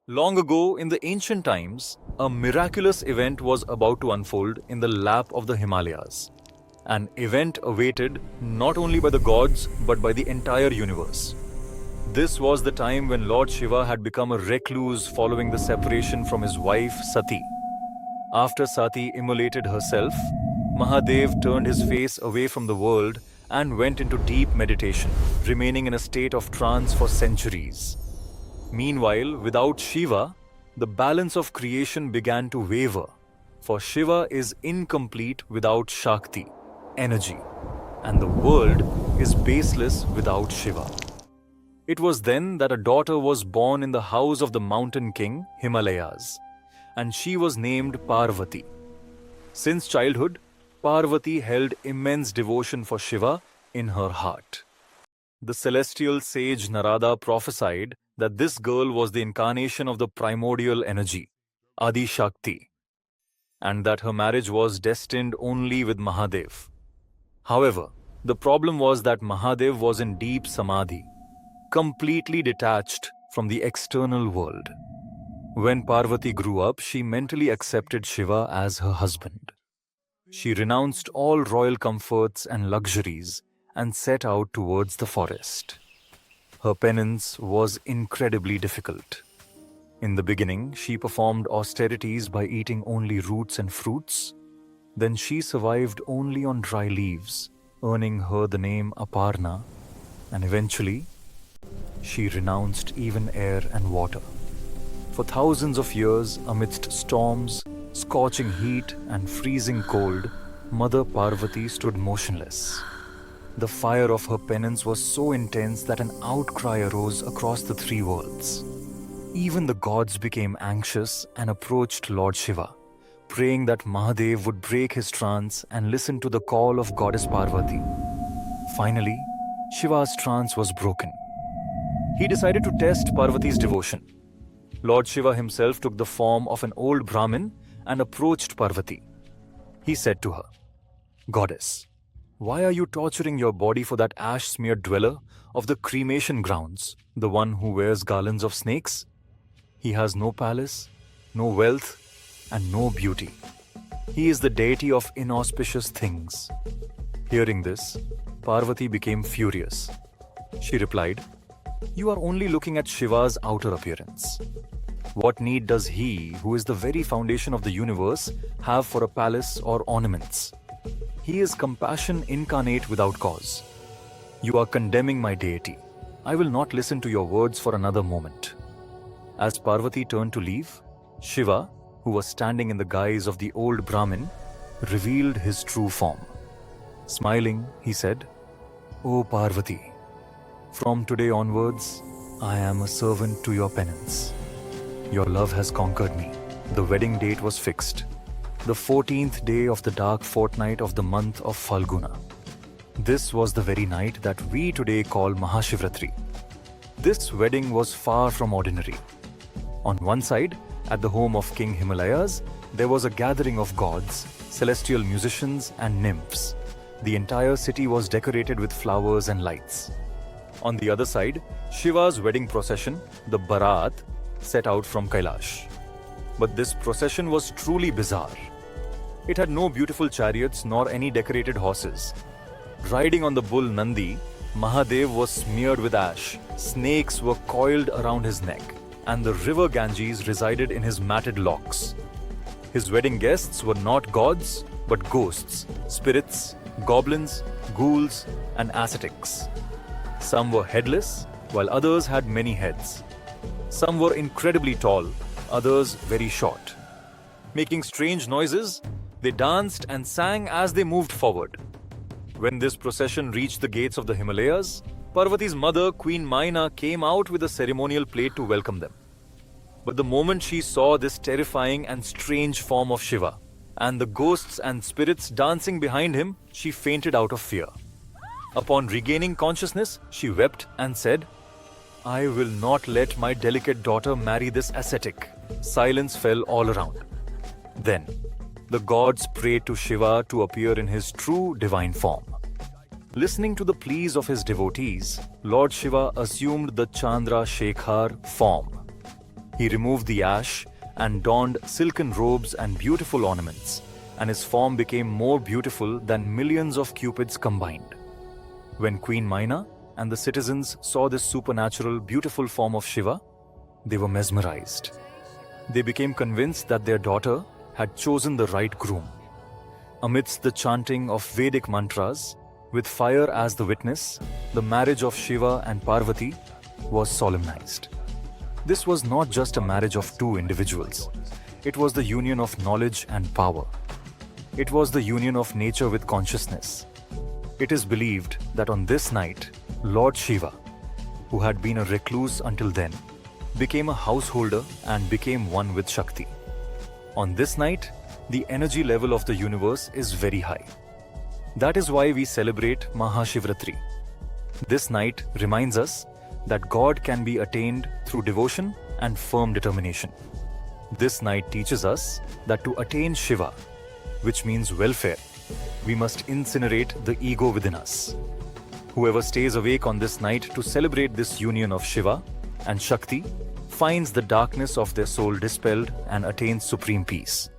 Long ago, in the ancient times, a miraculous event was about to unfold in the lap of the Himalayas. An event awaited not only by the gods but by the entire universe. This was the time when Lord Shiva had become a recluse following the separation from his wife Sati. After Sati immolated herself, Mahadev turned his face away from the world and went into deep meditation, remaining in a state of trance for centuries. Meanwhile, without Shiva, the balance of creation began to waver, for Shiva is incomplete without Shakti, energy, and the world is baseless without Shiva. It was then that a daughter was born in the house of the mountain king, Himalayas, and she was named Parvati. Since childhood, Parvati held immense devotion for Shiva in her heart. The celestial sage Narada prophesied that this girl was the incarnation of the primordial energy, Adi Shakti, and that her marriage was destined only with Mahadev. However, the problem was that Mahadev was in deep samadhi, completely detached from the external world. When Parvati grew up, she mentally accepted Shiva as her husband. She renounced all royal comforts and luxuries and set out towards the forest. Her penance was incredibly difficult. In the beginning, she performed austerities by eating only roots and fruits. Then she survived only on dry leaves, earning her the name Aparna, and eventually, she renounced even air and water. For thousands of years, amidst storms, scorching heat, and freezing cold, Mother Parvati stood motionless. The fire of her penance was so intense that an outcry arose across the three worlds. Even the gods became anxious and approached Lord Shiva, praying that Mahadev would break his trance and listen to the call of Goddess Parvati. Finally, Shiva's trance was broken. He decided to test Parvati's devotion. Lord Shiva himself took the form of an old Brahmin and approached Parvati. He said to her, "Goddess, why are you torturing your body for that ash-smeared dweller of the cremation grounds, the one who wears garlands of snakes? He has no palace, no wealth, and no beauty. He is the deity of inauspicious things." Hearing this, Parvati became furious. She replied, "You are only looking at Shiva's outer appearance. What need does he, who is the very foundation of the universe, have for a palace or ornaments? He is compassion incarnate without cause. You are condemning my deity. I will not listen to your words for another moment." As Parvati turned to leave, Shiva, who was standing in the guise of the old Brahmin, revealed his true form. Smiling, he said, "O Parvati, from today onwards, I am a servant to your penance. Your love has conquered me." The wedding date was fixed, the 14th day of the dark fortnight of the month of Falguna. This was the very night that we today call Mahashivratri. This wedding was far from ordinary. On one side, at the home of King Himalayas, there was a gathering of gods, celestial musicians, and nymphs. The entire city was decorated with flowers and lights. On the other side, Shiva's wedding procession, the Baraat, set out from Kailash. But this procession was truly bizarre. It had no beautiful chariots nor any decorated horses. Riding on the bull Nandi, Mahadev was smeared with ash, snakes were coiled around his neck, and the river Ganges resided in his matted locks. His wedding guests were not gods, but ghosts, spirits, goblins, ghouls, and ascetics. Some were headless, while others had many heads. Some were incredibly tall, others very short. Making strange noises, they danced and sang as they moved forward. When this procession reached the gates of the Himalayas, Parvati's mother, Queen Maina, came out with a ceremonial plate to welcome them. But the moment she saw this terrifying and strange form of Shiva, and the ghosts and spirits dancing behind him, she fainted out of fear. Upon regaining consciousness, she wept and said, "I will not let my delicate daughter marry this ascetic." Silence fell all around. Then, the gods prayed to Shiva to appear in his true divine form. Listening to the pleas of his devotees, Lord Shiva assumed the Chandra Shekhar form. He removed the ash and donned silken robes and beautiful ornaments, and his form became more beautiful than millions of cupids combined. When Queen Maina and the citizens saw this supernatural, beautiful form of Shiva, they were mesmerized. They became convinced that their daughter had chosen the right groom. Amidst the chanting of Vedic mantras, with fire as the witness, the marriage of Shiva and Parvati was solemnized. This was not just a marriage of two individuals. It was the union of knowledge and power. It was the union of nature with consciousness. It is believed that on this night, Lord Shiva, who had been a recluse until then, became a householder and became one with Shakti. On this night, the energy level of the universe is very high. That is why we celebrate Mahashivratri. This night reminds us that God can be attained through devotion and firm determination. This night teaches us that to attain Shiva, which means welfare, we must incinerate the ego within us. Whoever stays awake on this night to celebrate this union of Shiva and Shakti finds the darkness of their soul dispelled and attains supreme peace.